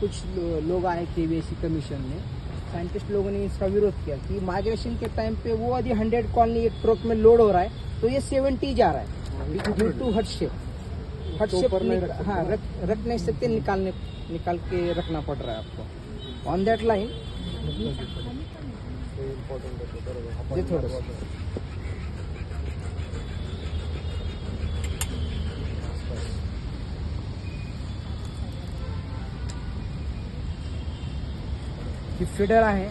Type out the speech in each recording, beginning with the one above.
कुछ लोग आए KVSC कमीशन में, साइंटिस्ट लोगों ने इसका विरोध किया कि माइग्रेशन के टाइम पे वो यदि 100 कॉलोनी एक ट्रक में लोड हो रहा है तो ये 70 जा रहा है ड्यू टू हट शेप हाँ रख नहीं सकते, निकाल के रखना पड़ रहा है आपको on that line. He feeder आहे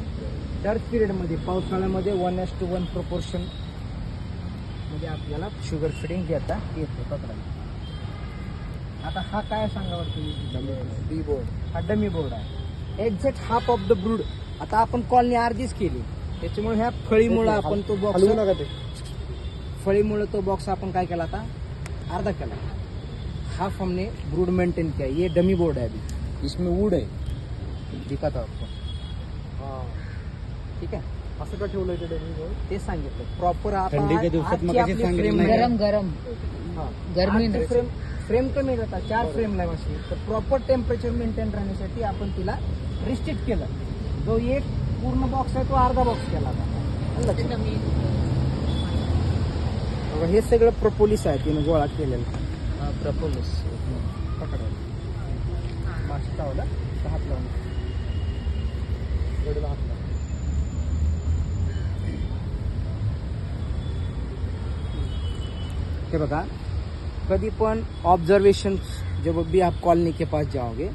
डर्ट पिरियडमध्ये पावसाळ्यामध्ये 1:1 प्रोपोर्शन मध्ये आपल्याला शुगर फिडिंग देता येते पकडायला। आता हा काय सांगावर तुम्ही बी बोर्ड, हा डमी बोर्ड आहे exact half of the brood. आता आपण कॉलनी अर्धीच केली त्याच्यामुळे ह्या फळीमुळे आपण तो बॉक्स फळीमुळे तो बॉक्स आपण काय केला आता अर्धा केला। हाफ हमने ब्रूड मेंटेन किया। ये डमी बोर्ड है अभी, इसमें वुड है, दिखाता आपको। ठीक आहे असं का ठेवलं ते डमी बोर्ड ते सांगितलं प्रॉपर। थंडीच्या दिवसात मग कशी सांगितलं गरम गरम गरमी फ्रेम कमी जातात 4 फ्रेमला मशीन, तर प्रॉपर टेम्परेचर मेंटेन राहण्यासाठी आपण तिला रिस्ट्रिक्ट केलं। जो एक पूर्ण बॉक्स आहे तो अर्धा बॉक्स केला आता। हे सगळं प्रपोलिस आहे तिने गोळा केलेलं प्रपोलिस पकडायला माशी लावला हात लावून हात लावून। हे बघा कभी पण ऑब्जर्वेशन जब भी आप कॉलोनी के पास जाओगे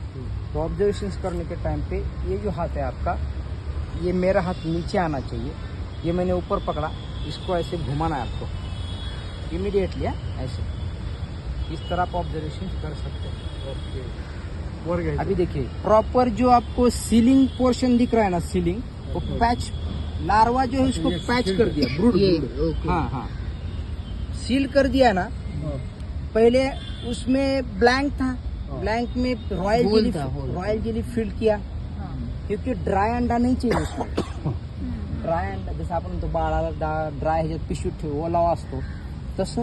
तो ऑब्जर्वेशन करने के टाइम पे ये जो हाथ है आपका, ये मेरा हाथ नीचे आना चाहिए। ये मैंने ऊपर पकड़ा, इसको ऐसे घुमाना है आपको इमीडिएटली ऐसे। इस तरह आप ऑब्जर्वेशन कर सकते हैं। अभी देखिए प्रॉपर जो आपको सीलिंग पोर्शन दिख रहा है ना, सीलिंग वो पैच लार्वा जो है उसको पैच कर दिया ब्रूड। हाँ हाँ सील कर दिया ना। पहले उसमें ब्लैंक था, ब्लैंक में रॉयल जेली फिल किया क्योंकि ड्राय अंडा नहीं चाहिए उसमें। ड्राय अंडा जसं आपण तो बाळाला ड्राय ह्याच्यात पिशवीत ठेवू ओलावा असतो तसं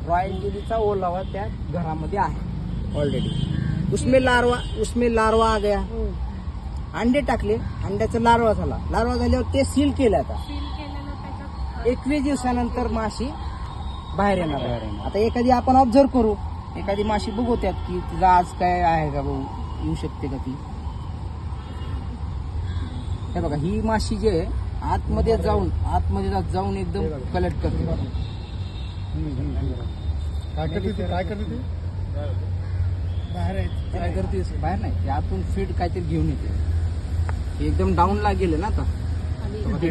रॉयल जेलीचा ओलावा त्या घरामध्ये आहे ऑलरेडी। उसमें लार्वा आ गया, अंडे टाकले, अंड्याचा लार्वा झाला, लार्वा झाल्यावर ते सील केलं। आता 21 दिवसानंतर माशी बाहेर येणार आहे। आता एखादी आपण ऑब्झर्व करू, एखादी माशी बघू त्यात की तिला आज काय आहे का भाऊ, येऊ शकते का ती। हे बघा ही माशी जे आहे आतमध्ये जाऊन एकदम कलेक्ट करते। काय करते बाहेर नाही, आतून फीड काहीतरी घेऊन येते। एकदम डाऊनला गेले ना आता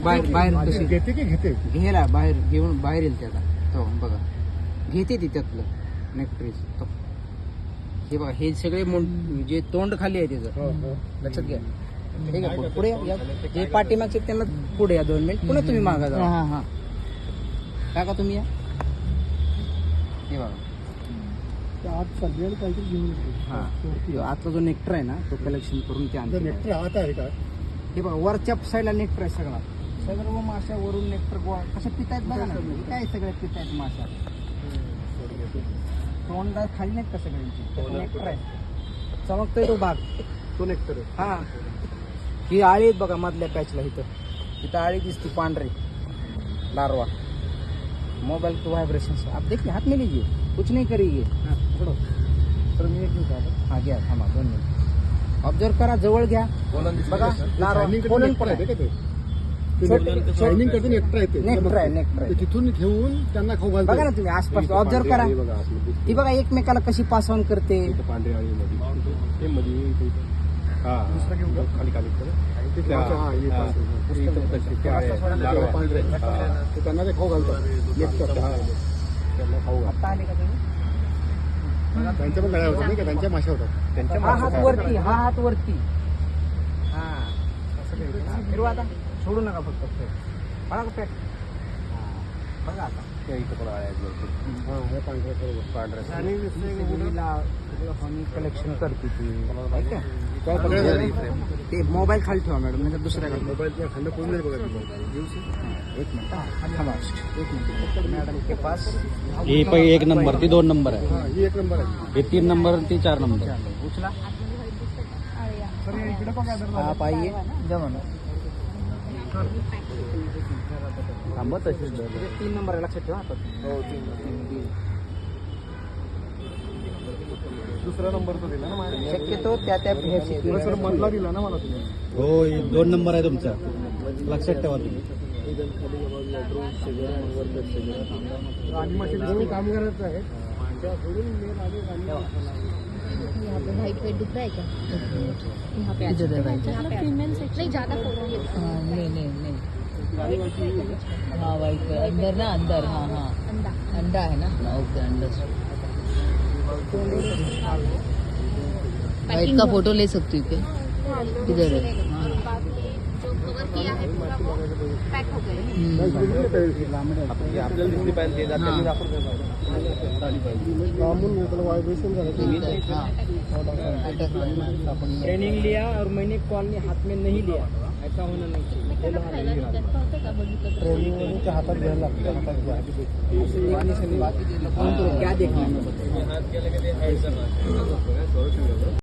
बाहेर कशी घेते की घेते घ्यायला बाहेर घेऊन बाहेर येईल त्याला तो बघा घेते ती त्यातलं नेक्ट्रीज। हे बघा हे सगळे जे तोंड खाली आहे त्याचं लक्षात घ्या। ठीक आहे पुढे या, जे पाठीमागचे त्यांना पुढे या 2 मिनिट, पुन्हा तुम्ही मागा जा। हा हा का तुम्ही या, हे बघा आत सगळ्याला काहीतरी घेऊन हा आतला जो नेक्टर आहे ना तो कलेक्शन करून ते आणतो। नेक्टर आत आहे का? हे बघा वरच्या साईडला नेक्टर आहे सगळा, सर्व माशा वरून नेक्टर गोळा कशा पितायत बघा ना, काय सगळ्या पितायत माशा। तोंडा खाली नाहीत का सगळ्यांची, नेक्टर आहे चमकतोय तो भाग, तो नेक्टर आहे। हा ही आळी आहेत बघा मधल्या पॅचला, इथं आळी दिसती पांढरी लार्वा। मोबाइल को वाइब्रेशन आप देखिए हाथ में लीजिए, कुछ नहीं करिए। पकड़ो तर मी एक मिनिट हा घ्या, थांबा 2 मिनिट ऑब्झर्व करा, जवळ घ्या बघा लार्वा पोलन पण आहे। शायनिंग करते नेक्टर आहे नेक्टर आहे तिथून घेऊन त्यांना खाऊ घालतात। बघा ना तुम्ही आसपास ऑब्झर्व करा, ती बघा एकमेकाला कशी पास ऑन करते। पांढरी आळी मध्ये दुसरा घेऊन खाली खाली त्यांना ते खाऊ घालतात नेक्टर। त्यांना खाऊ आता आले का तुम्ही? त्यांच्या पण गाड्या होतात नाही का, त्यांच्या माशा होतात त्यांच्या। हा हात वरती, हा हात वरती, हा फिरवा आता, सोडू नका फक्त बघा पॅक बघा आता कलेक्शन करते ती। ते मोबाईल खाली ठेवा मॅडम, नाही दुसऱ्याकडे मोबाईल खंड कोण नाही बघा। एक मिनिट थांबा, एक मिनिट मॅडम के पास ये 1 नंबर ती 2 नंबर आहे, ही 1 नंबर आहे, हे 3 नंबर ती 4 नंबर। उचला आप आइए थांबत तशीच दर 3 नंबर आहे, लक्षात ठेवा आता. दुसरा नंबर तो दिला ना माझ्या शक्यतो त्या हे सर मधला दिला ना मला तुम्ही हो 2 नंबर आहे तुमचा, लक्षात ठेवा तुम्ही. आणि मशीन काम करायचं आहे यहाँ पे भाई पेट दुख रहा है क्या? यहाँ पे इधर है भाई. फीमेल सेक्शन नहीं ज्यादा फोटो हाँ नहीं हाँ भाई अंदर ना अंदर हाँ हाँ अंडा अंडा है ना ओके अंडा. वाइट का फोटो ले सकती हूँ क्या? इधर है हाँ. जो कवर किया है पूरा वो पैक हो गए. आपल्याला दिसली पाहिजे हाँ. व्हायब्रेशन झालं हाँ. अटक ट्रेनिंग लिया और मैंने कॉलनी हाथ में नहीं लिया, ऐसा होना नहीं चाहिए. ट्रेनिंग हातात घ्यायला लागतं हातात घ्या टेक्नीशियन क्या देखना है